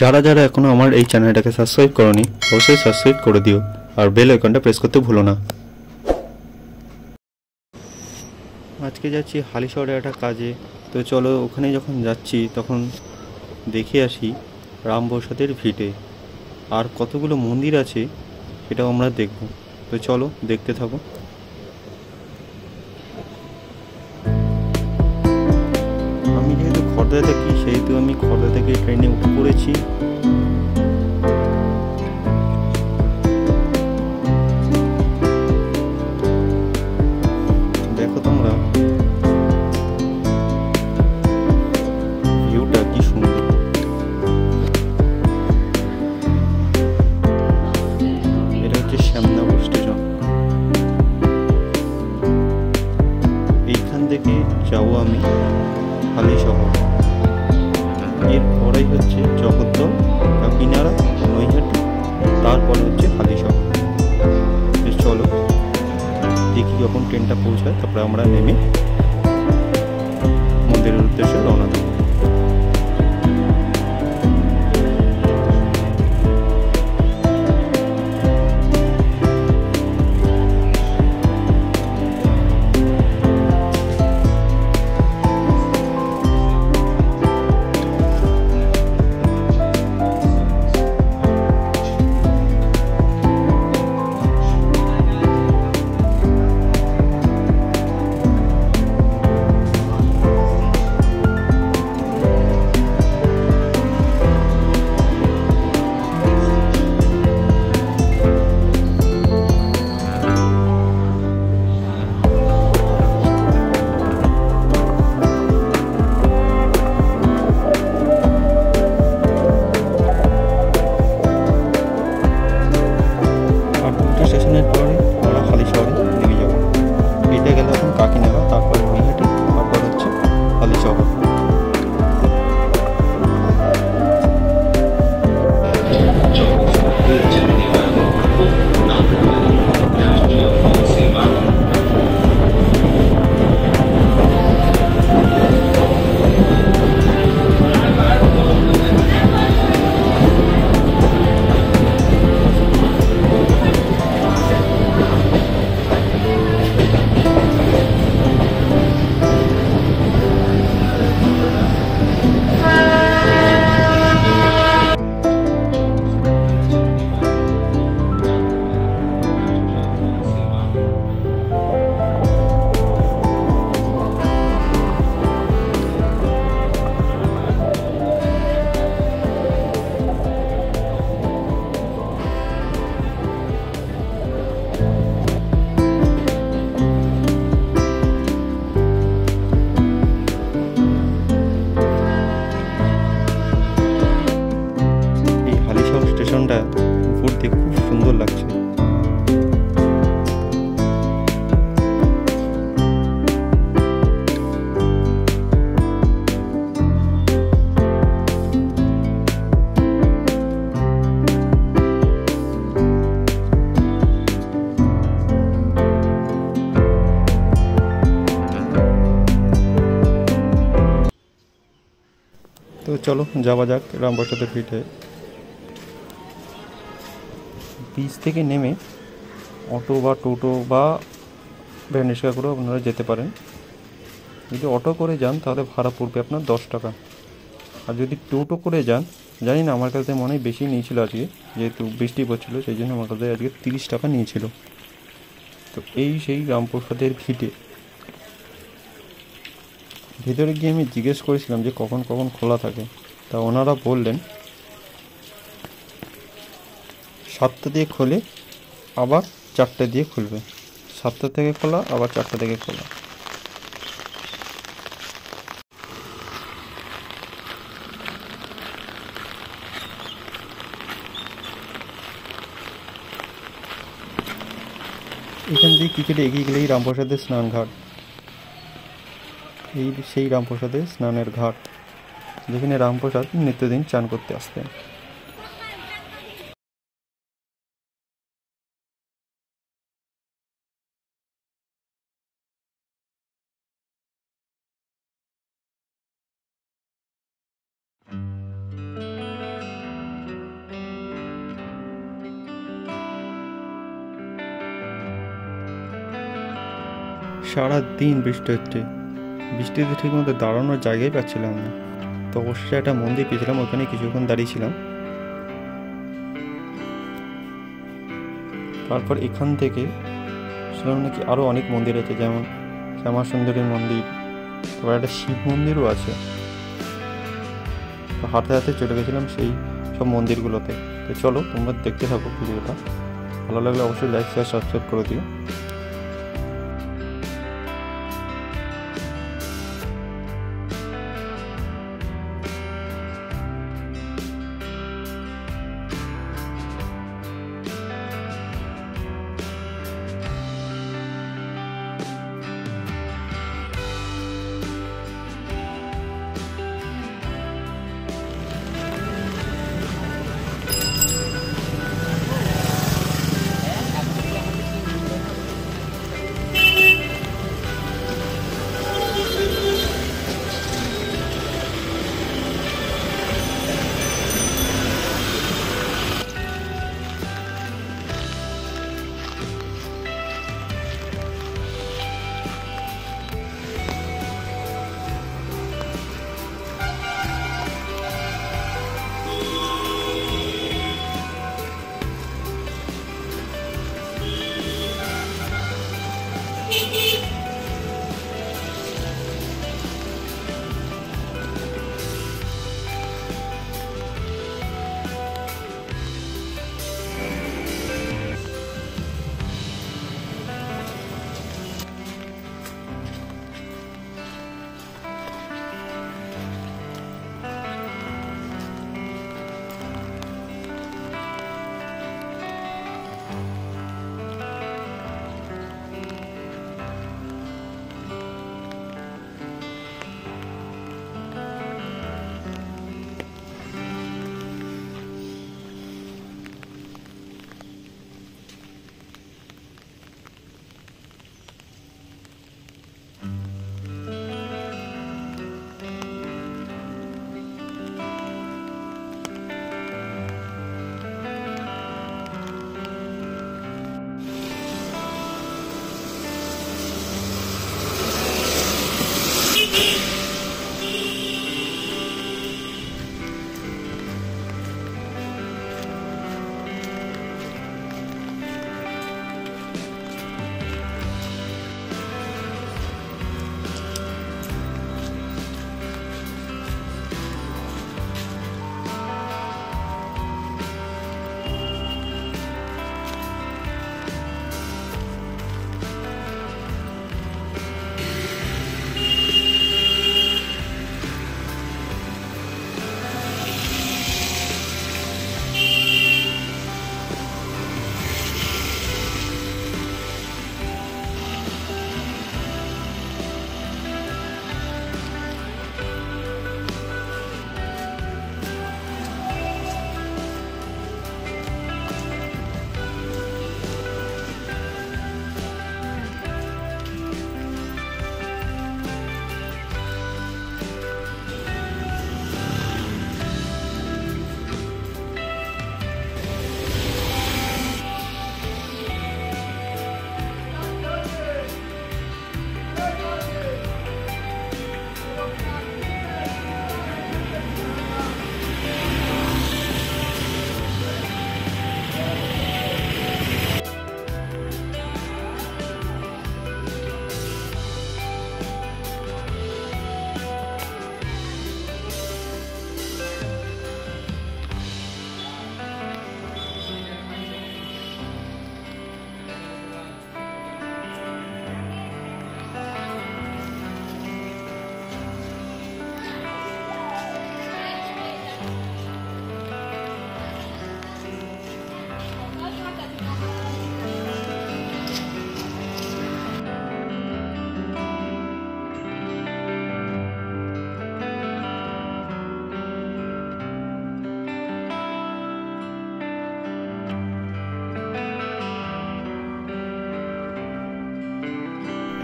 যারা যারা এখনো আমার এই চ্যানেলটাকে সাবস্ক্রাইব করোনি অবশ্যই সাবস্ক্রাইব করে দিও আর বেল আইকনটা প্রেস করতে ভুলো না। আজকে যাচ্ছি হালিশহরে একটা কাজে, তো চলো ওখানে যখন যাচ্ছি তখন দেখে আসি রামপ্রসাদের ভিটে আর কতগুলো মন্দির আছে সেটাও আমরা দেখব। তো চলো দেখতে থাকো। আমি যেহেতু খড়দায় থাকি সেহেতু আমি খড়দা থেকে ট্রেনে উঠে পড়েছি। দেখো তোমরা ভিউটা কি সুন্দর। এটা হচ্ছে শ্যামনগর স্টেশন। এইখান থেকে যাবো আমি হালিশহর। এরপরেই হচ্ছে জগদ্দল, কাকিনাড়া, নৈহাটি, তারপরে হচ্ছে হালিশহর। চলো দেখি যখন ট্রেনটা পৌঁছায় তারপরে আমরা নেমে মন্দিরের উদ্দেশ্যে রওনা দেবো। স্টেশনের পরে আমরা হালিশহরে নেমে যাবো। এটা গেলে এখন কাকিনাড়া, তারপর নৈহাটি, তারপর হচ্ছে হালিশহর। স্টেশনটা উপর থেকে খুব সুন্দর লাগছে। তো চলো যাওয়া যাক রামপ্রসাদের ভিটে। ব্রিজ থেকে নেমে অটো বা টোটো বা ভ্যান রিক্সা করেও আপনারা যেতে পারেন। যদি অটো করে যান তাহলে ভাড়া পড়বে আপনার 10 টাকা, আর যদি টোটো করে যান, জানি না আমার কাছে মনে হয় বেশি নিয়েছিল আজকে, যেহেতু বৃষ্টি পড়ছিলো সেই জন্য আমার কাছে আজকে 30 টাকা নিয়েছিল। তো এই সেই রামপ্রসাদের ভিটে। ভেতরে গিয়ে আমি জিজ্ঞেস করেছিলাম যে কখন কখন খোলা থাকে, তা ওনারা বললেন 7টা দিয়ে খোলে আবার 4টে দিয়ে খুলবে। 7টা থেকে খোলা আবার 4টা থেকে খোলা। এখান থেকে কিছুটা এগিয়ে গেলেই রামপ্রসাদের স্নানঘাট। এই সেই রামপ্রসাদের স্নানের ঘাট, যেখানে রামপ্রসাদ নিত্যদিন চান করতে আসতেন। সারা দিন বৃষ্টি হচ্ছে, বৃষ্টিতে ঠিক মতো দাঁড়ানোর জায়গায় পাচ্ছিলাম না। তো অবশ্যই একটা মন্দির পেয়েছিলাম, ওখানে কিছুক্ষণ দাঁড়িয়েছিলাম। তারপর এখান থেকে শুনলাম নাকি আরও অনেক মন্দির আছে, যেমন শ্যামা সুন্দরীর মন্দির, তারপর একটা শিব মন্দিরও আছে। তো হাঁটতে হাঁটতে চলে গেছিলাম সেই সব মন্দিরগুলোতে। তো চলো তোমরা দেখতে থাকো ভিডিওটা, ভালো লাগলে অবশ্যই লাইক শেয়ার সাবস্ক্রাইব করে দিও।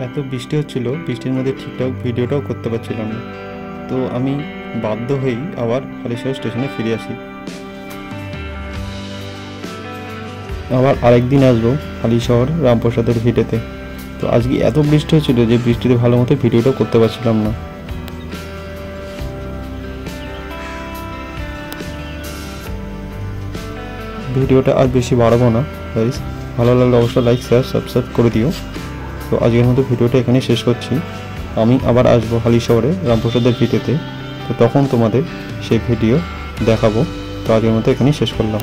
এত বৃষ্টি হচ্ছিল, বৃষ্টির মধ্যে ঠিকঠাক ভিডিওটাও করতে পারছিলাম না। তো আমি বাধ্য হয়েই আবার হালিশহর স্টেশনে ফিরে আসি। আবার আরেকদিন আসবো হালিশহর রামপ্রসাদের ভিডিওতে। তো আজকে এত বৃষ্টি হয়েছিল যে বৃষ্টিতে ভালো মতো ভিডিওটা করতে পারছিলাম না। ভিডিওটা আর বেশি বাড়াবো না গাইস, ভালো লাগলে অবশ্যই লাইক শেয়ার সাবস্ক্রাইব করে দিও। তো আজকের মতো ভিডিওটা এখানে শেষ করছি। আমি আবার আসবো হালিশহরে রামপ্রসাদের ভিডিওতে, তো তখন তোমাদের সেই ভিডিও দেখাবো। তো আজকের মতো এখানেই শেষ করলাম।